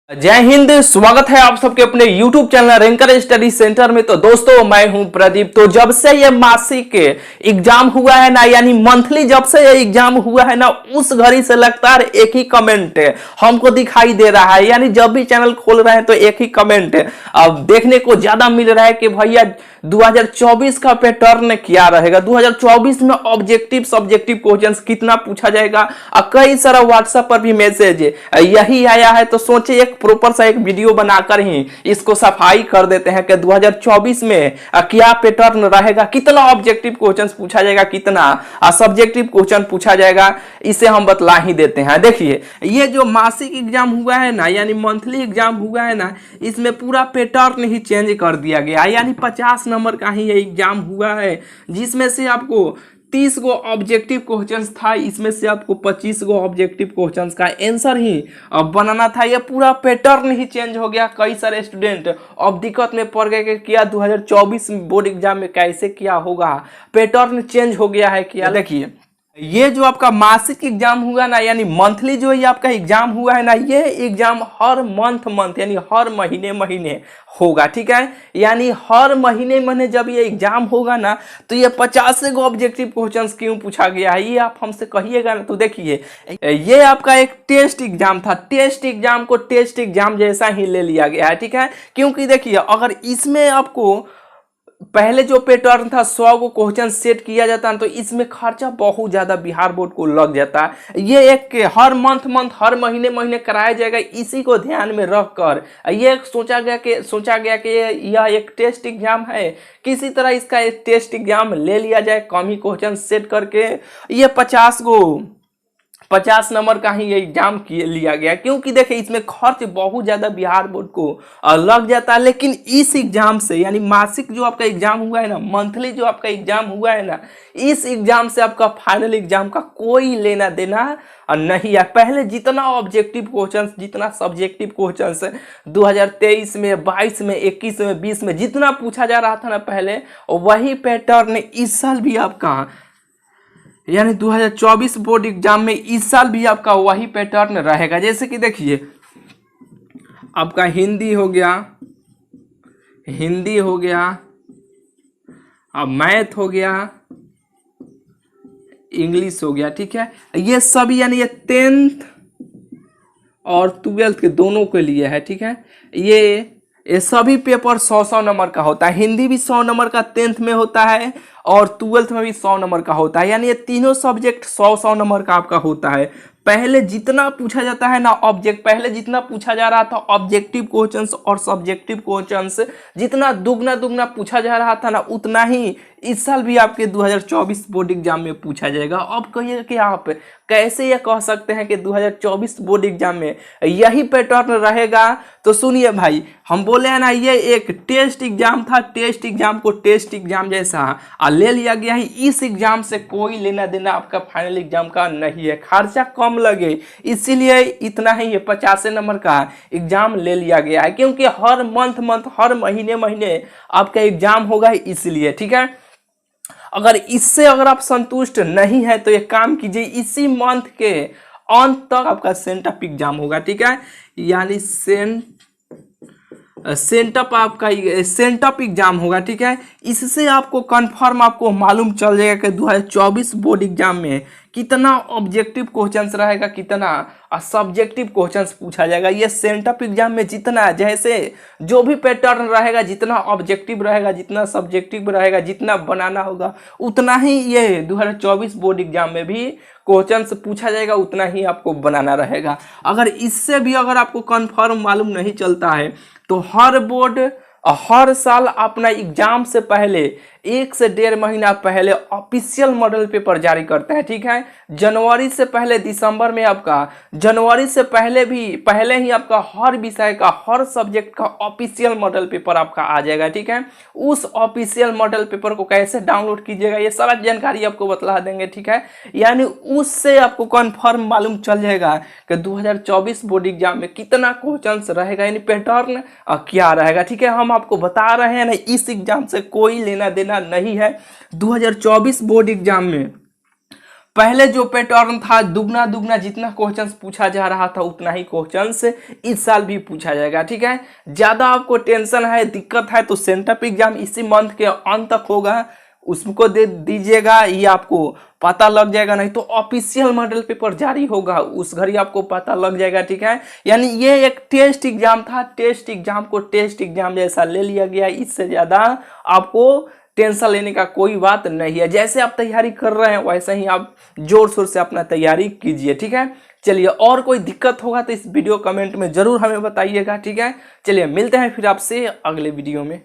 जय हिंद। स्वागत है आप सबके अपने YouTube channel ranker study centre में। तो दोस्तों मैं हूं प्रदीप। तो जब से ये मासिक एग्जाम हुआ है ना, यानी मंथली जब से ये एग्जाम हुआ है ना, उस घड़ी से लगातार एक ही कमेंट हमको दिखाई दे रहा है। यानी जब भी चैनल खोल रहे हैं तो एक ही कमेंट अब देखने को ज्यादा मिल रहा है कि भैया 2024 का पैटर्न क्या रहेगा, 2024 में ऑब्जेक्टिव सब्जेक्टिव क्वेश्चंस कितना पूछा जाएगा। कई सारा व्हाट्सएप पर भी मैसेज यही आया है। तो सोचे एक प्रॉपर सा एक वीडियो बनाकर ही इसको सफाई कर देते हैं कि 2024 में क्या पैटर्न रहेगा, कितना ऑब्जेक्टिव क्वेश्चंस पूछा जाएगा, कितना सब्जेक्टिव क्वेश्चन पूछा जाएगा, इसे हम बतला ही देते हैं। देखिए ये जो मासिक एग्जाम हुआ है ना, यानी मंथली एग्जाम हुआ है ना, इसमें पूरा पैटर्न ही चेंज कर दिया गया है। यानी 50 नंबर का ही ये एग्जाम हुआ है, जिसमें से आपको 30 गो ऑब्जेक्टिव क्वेश्चंस था, इसमें से आपको 25 गो ऑब्जेक्टिव क्वेश्चंस का आंसर ही बनाना था। ये पूरा पैटर्न ही चेंज हो गया। कई सारे स्टूडेंट अब दिक्कत में पड़ गए कि क्या 2024 बोर्ड एग्जाम में कैसे क्या होगा, पैटर्न चेंज हो गया है क्या। देखिए ये जो आपका मासिक एग्जाम हुआ ना, यानी मंथली जो ये आपका एग्जाम हुआ है ना, ये एग्जाम हर मंथ यानी हर महीने होगा, ठीक है। यानी हर महीने जब ये एग्जाम होगा ना, तो ये 50 से ऑब्जेक्टिव क्वेश्चंस क्यों पूछा गया है, ये आप हमसे कहिएगा ना। तो देखिए ये आपका एक टेस्ट एग्जाम था, टेस्ट एग्जाम को टेस्ट एग्जाम जैसा ही ले लिया गया है, ठीक है। क्योंकि देखिए अगर इसमें आपको पहले जो पैटर्न था 100 को क्वेश्चन सेट किया जाता है, तो इसमें खर्चा बहुत ज्यादा बिहार बोर्ड को लग जाता है। ये एक हर मंथ हर महीने कराया जाएगा, इसी को ध्यान में रखकर ये सोचा गया कि यह एक टेस्ट एग्जाम है, किसी तरह इसका एक टेस्ट एग्जाम ले लिया जाए, कम ही क्वेश्चन सेट करके। ये 50 नंबर का ही ये एग्जाम लिया गया, क्योंकि देखिए इसमें खर्च बहुत ज्यादा बिहार बोर्ड को लग जाता है। लेकिन इस एग्जाम से, यानी मासिक जो आपका एग्जाम हुआ है ना, मंथली जो आपका एग्जाम हुआ है ना, इस एग्जाम से आपका फाइनल एग्जाम का कोई लेना देना नहीं है। पहले जितना ऑब्जेक्टिव क्वेश्चंस, जितना सब्जेक्टिव क्वेश्चंस 2023 में, 22 में, 21 में, 20 में जितना पूछा जा रहा था ना पहले, वही पैटर्न इस साल भी आपका, यानी 2024 बोर्ड एग्जाम में इस साल भी आपका वही पैटर्न रहेगा। जैसे कि देखिए आपका हिंदी हो गया, अब मैथ हो गया, इंग्लिश हो गया, ठीक है। ये सभी यानी ये 10th और 12th के दोनों के लिए है, ठीक है। ये सभी पेपर 100 नंबर का होता है। हिंदी भी 100 नंबर का 10th में होता है, और 12th में भी 100 नंबर का होता है। यानी ये तीनों सब्जेक्ट 100 नंबर का आपका होता है। पहले जितना पूछा जाता है ना पहले जितना पूछा जा रहा था ऑब्जेक्टिव क्वेश्चंस और सब्जेक्टिव क्वेश्चंस, जितना दुगना पूछा जा रहा था ना, उतना ही इस साल भी आपके 2024 बोर्ड एग्जाम में पूछा जाएगा। अब कहिए कि आप कैसे ये कह सकते हैं कि 2024 बोर्ड एग्जाम में यही पैटर्न रहेगा। तो सुनिए भाई, हम बोले हैं ना, ये एक टेस्ट एग्जाम था, टेस्ट एग्जाम को टेस्ट एग्जाम जैसा ले लिया गया है। इस एग्जाम से कोई लेना देना आपका फाइनल एग्जाम का नहीं है, खर्चा कम लगे इसीलिए इतना ही ये 50 नंबर का एग्जाम ले लिया गया है, क्योंकि हर मंथ हर महीने आपका एग्जाम होगा, इसलिए, ठीक है। अगर आप संतुष्ट नहीं है तो एक काम कीजिए, इसी मंथ के अंत तक आपका सेंटअप एग्जाम होगा, ठीक है। यानी सेंटअप एग्जाम होगा, ठीक है। इससे आपको कंफर्म आपको मालूम चल जाएगा कि 2024 बोर्ड एग्जाम में कितना ऑब्जेक्टिव क्वेश्चंस रहेगा, कितना सब्जेक्टिव क्वेश्चंस पूछा जाएगा। ये सेंटअप एग्जाम में जितना, जैसे जो भी पैटर्न रहेगा, जितना ऑब्जेक्टिव रहेगा, जितना सब्जेक्टिव रहेगा, जितना बनाना होगा, उतना ही ये 2024 बोर्ड एग्जाम में भी क्वेश्चंस पूछा जाएगा, उतना ही आपको बनाना रहेगा। अगर इससे भी अगर आपको कंफर्म मालूम नहीं चलता है, तो हर बोर्ड हर साल अपना एग्जाम से पहले 1 से 1.5 महीना पहले ऑफिशियल मॉडल पेपर जारी करता है, ठीक है। जनवरी से पहले, दिसंबर में आपका, जनवरी से पहले ही आपका हर विषय का, हर सब्जेक्ट का ऑफिशियल मॉडल पेपर आपका आ जाएगा, ठीक है। उस ऑफिशियल मॉडल पेपर को कैसे डाउनलोड कीजिएगा, ये सारा जानकारी आपको बतला देंगे, ठीक है। यानी उससे आपको कंफर्म मालूम चल जाएगा कि 2024 बोर्ड एग्जाम में कितना क्वेश्चंस रहेगा, यानी पैटर्न क्या रहेगा, ठीक है। हम आपको बता रहे हैं ना, इस एग्जाम से कोई लेना देना नहीं है। 2024 बोर्ड एग्जाम में पहले जो पैटर्न था दुगना दुगना जितना क्वेश्चंस पूछा जा रहा था उतना ही क्वेश्चंस इस साल भी पूछा जाएगा। ठीक है, ज्यादा आपको टेंशन है, दिक्कत है तो सेंटअप एग्जाम इसी मंथ के अंत तक होगा, उसको दे दीजिएगा, ये आपको पता लग जाएगा। नहीं तो ऑफिशियल मॉडल पेपर जारी होगा, उस घड़ी आपको पता लग जाएगा। ठीक है, यानी ये एक टेस्ट एग्जाम था, टेस्ट एग्जाम को टेस्ट एग्जाम जैसा ले लिया गया, इससे ज्यादा आपको टेंशन लेने का कोई बात नहीं है। जैसे आप तैयारी कर रहे हैं वैसे ही आप जोर शोर से अपना तैयारी कीजिए। ठीक है, चलिए, और कोई दिक्कत होगा तो इस वीडियो कमेंट में जरूर हमें बताइएगा। ठीक है, चलिए मिलते हैं फिर आपसे अगले वीडियो में।